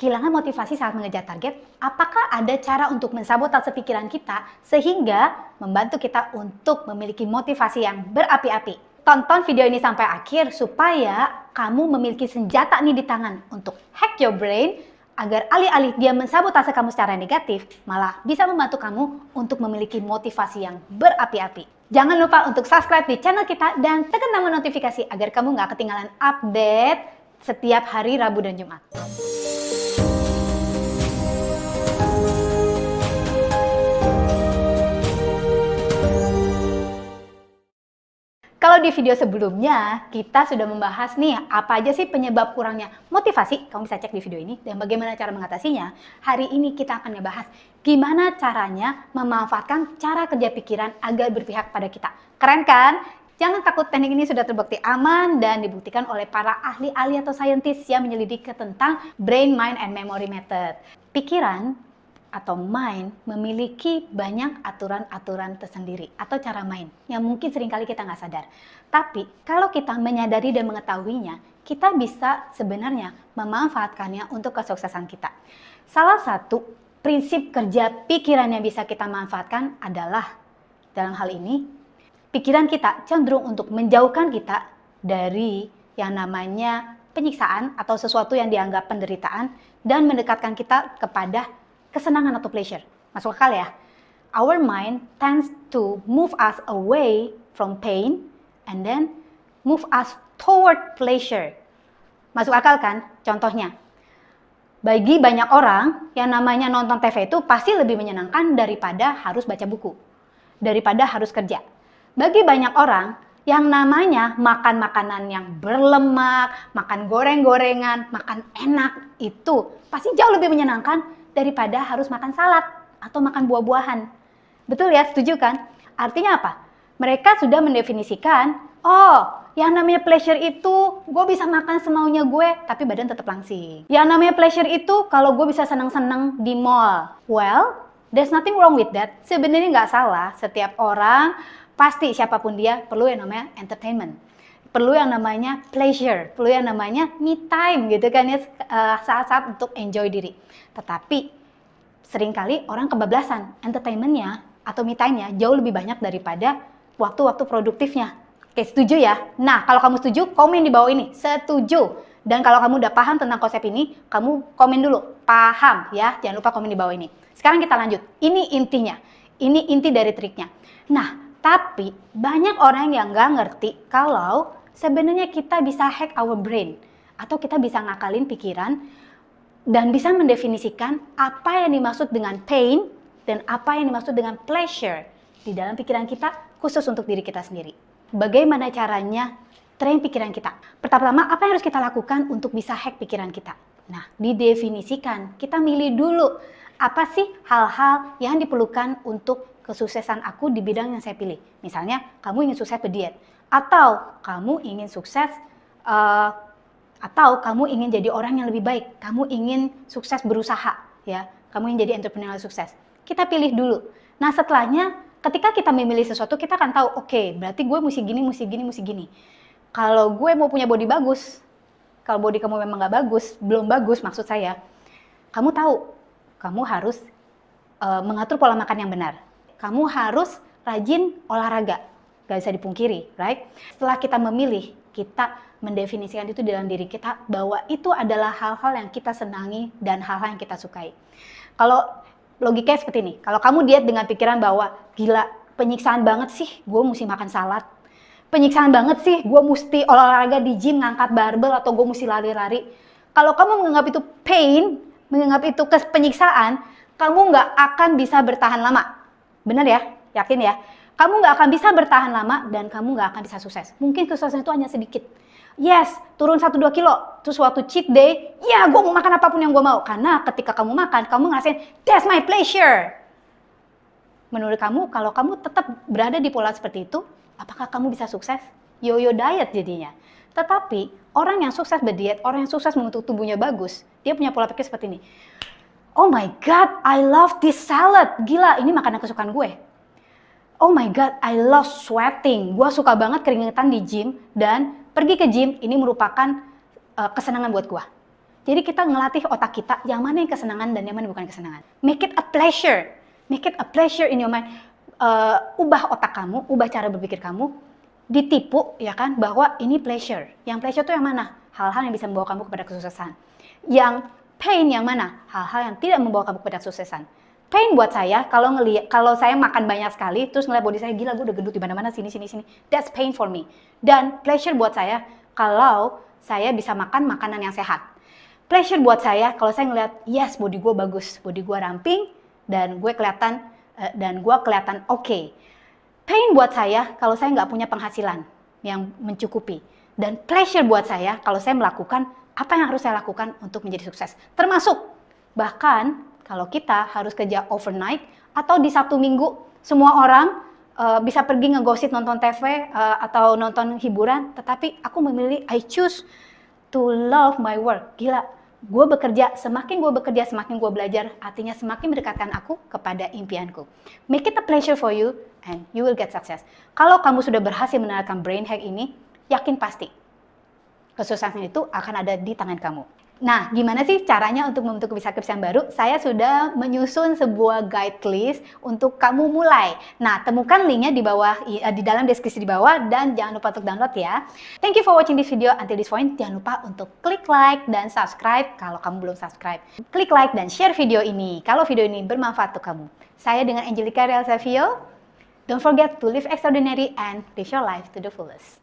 kehilangan motivasi saat mengejar target, apakah ada cara untuk mensabotase pikiran kita sehingga membantu kita untuk memiliki motivasi yang berapi-api? Tonton video ini sampai akhir supaya kamu memiliki senjata nih di tangan untuk hack your brain agar alih-alih dia mensabotase kamu secara negatif, malah bisa membantu kamu untuk memiliki motivasi yang berapi-api. Jangan lupa untuk subscribe di channel kita dan tekan tombol notifikasi agar kamu nggak ketinggalan update setiap hari Rabu dan Jumat. Kalau di video sebelumnya, kita sudah membahas nih apa aja sih penyebab kurangnya motivasi. Kamu bisa cek di video ini dan bagaimana cara mengatasinya. Hari ini kita akan ngebahas gimana caranya memanfaatkan cara kerja pikiran agar berpihak pada kita. Keren kan? Jangan takut, teknik ini sudah terbukti aman dan dibuktikan oleh para ahli-ahli atau saintis yang menyelidiki tentang brain, mind, and memory method. Pikiran atau mind memiliki banyak aturan-aturan tersendiri atau cara main yang mungkin seringkali kita nggak sadar. Tapi kalau kita menyadari dan mengetahuinya, kita bisa sebenarnya memanfaatkannya untuk kesuksesan kita. Salah satu prinsip kerja pikiran yang bisa kita manfaatkan adalah dalam hal ini, pikiran kita cenderung untuk menjauhkan kita dari yang namanya penyiksaan atau sesuatu yang dianggap penderitaan dan mendekatkan kita kepada kesenangan atau pleasure. Masuk akal ya? Our mind tends to move us away from pain and then move us toward pleasure. Masuk akal kan? Contohnya, bagi banyak orang yang namanya nonton TV itu pasti lebih menyenangkan daripada harus baca buku, daripada harus kerja. Bagi banyak orang yang namanya makan makanan yang berlemak, makan goreng-gorengan, makan enak itu pasti jauh lebih menyenangkan daripada harus makan salad atau makan buah-buahan. Betul ya, setuju kan? Artinya apa? Mereka sudah mendefinisikan, oh, yang namanya pleasure itu gue bisa makan semaunya gue, tapi badan tetap langsing. Yang namanya pleasure itu kalau gue bisa senang-senang di mall. Well, there's nothing wrong with that. Sebenarnya nggak salah, setiap orang, pasti siapapun dia, perlu yang namanya entertainment. Perlu yang namanya pleasure, perlu yang namanya me time gitu kan ya, saat-saat untuk enjoy diri. Tetapi seringkali orang kebablasan entertainmentnya atau me time-nya jauh lebih banyak daripada waktu-waktu produktifnya. Oke, setuju ya? Nah, kalau kamu setuju, komen di bawah ini, setuju. Dan kalau kamu udah paham tentang konsep ini, kamu komen dulu, paham ya, jangan lupa komen di bawah ini. Sekarang kita lanjut, ini intinya, ini inti dari triknya. Nah, tapi banyak orang yang nggak ngerti kalau sebenarnya kita bisa hack our brain atau kita bisa ngakalin pikiran dan bisa mendefinisikan apa yang dimaksud dengan pain dan apa yang dimaksud dengan pleasure di dalam pikiran kita khusus untuk diri kita sendiri. Bagaimana caranya train pikiran kita? Pertama-tama, apa yang harus kita lakukan untuk bisa hack pikiran kita? Nah, didefinisikan. Kita milih dulu apa sih hal-hal yang diperlukan untuk kesuksesan aku di bidang yang saya pilih. Misalnya, kamu ingin sukses berdiet, atau kamu ingin sukses, atau kamu ingin jadi orang yang lebih baik, kamu ingin sukses berusaha, ya, kamu ingin jadi entrepreneur sukses. Kita pilih dulu. Nah, setelahnya, ketika kita memilih sesuatu, kita akan tahu, oke, berarti gue mesti gini, mesti gini, mesti gini. Kalau gue mau punya body bagus, kalau body kamu memang nggak bagus, belum bagus maksud saya, kamu tahu, kamu harus mengatur pola makan yang benar. Kamu harus rajin olahraga, gak bisa dipungkiri, right? Setelah kita memilih, kita mendefinisikan itu dalam diri kita bahwa itu adalah hal-hal yang kita senangi dan hal-hal yang kita sukai. Kalau logikanya seperti ini, kalau kamu diet dengan pikiran bahwa gila, penyiksaan banget sih gue mesti makan salad, penyiksaan banget sih gue mesti olahraga di gym, ngangkat barbel, atau gue mesti lari-lari. Kalau kamu menganggap itu pain, menganggap itu penyiksaan, kamu nggak akan bisa bertahan lama. Benar ya? Yakin ya? Kamu nggak akan bisa bertahan lama dan kamu nggak akan bisa sukses. Mungkin kesuksesan itu hanya sedikit. Yes, turun 1-2 kilo. Terus waktu cheat day, ya gue mau makan apapun yang gue mau. Karena ketika kamu makan, kamu ngerasain, that's my pleasure. Menurut kamu, kalau kamu tetap berada di pola seperti itu, apakah kamu bisa sukses? Yo-yo diet jadinya. Tetapi, orang yang sukses berdiet, orang yang sukses membentuk tubuhnya bagus, dia punya pola pikir seperti ini. Oh my God, I love this salad. Gila, ini makanan kesukaan gue. Oh my God, I love sweating. Gue suka banget keringetan di gym dan pergi ke gym ini merupakan kesenangan buat gue. Jadi kita ngelatih otak kita yang mana yang kesenangan dan yang mana bukan kesenangan. Make it a pleasure. Make it a pleasure in your mind. Ubah otak kamu, ubah cara berpikir kamu, ditipu ya kan bahwa ini pleasure. Yang pleasure itu yang mana? Hal-hal yang bisa membawa kamu kepada kesuksesan. Yang pain yang mana? Hal-hal yang tidak membawa kamu kepada kesuksesan. Pain buat saya kalau saya makan banyak sekali terus ngeliat body saya gila, gue udah gendut di mana-mana sini. That's pain for me. Dan pleasure buat saya kalau saya bisa makan makanan yang sehat. Pleasure buat saya kalau saya ngeliat yes body gue bagus, body gue ramping dan gue kelihatan oke. Pain buat saya kalau saya nggak punya penghasilan yang mencukupi. Dan pleasure buat saya kalau saya melakukan apa yang harus saya lakukan untuk menjadi sukses. Termasuk bahkan kalau kita harus kerja overnight atau di Sabtu Minggu semua orang bisa pergi ngegosip nonton TV atau nonton hiburan, tetapi aku memilih I choose to love my work. Gila, semakin gue bekerja, semakin gue belajar, artinya semakin mendekatkan aku kepada impianku. Make it a pleasure for you and you will get success. Kalau kamu sudah berhasil menerapkan brain hack ini, yakin pasti kesuksesan itu akan ada di tangan kamu. Nah, gimana sih caranya untuk membentuk kebiasaan baru? Saya sudah menyusun sebuah guide list untuk kamu mulai. Nah, temukan linknya di bawah, di dalam deskripsi di bawah, dan jangan lupa untuk download ya. Thank you for watching this video until this point. Jangan lupa untuk klik like dan subscribe kalau kamu belum subscribe. Klik like dan share video ini kalau video ini bermanfaat untuk kamu. Saya dengan Angelica Real Savio. Don't forget to live extraordinary and live your life to the fullest.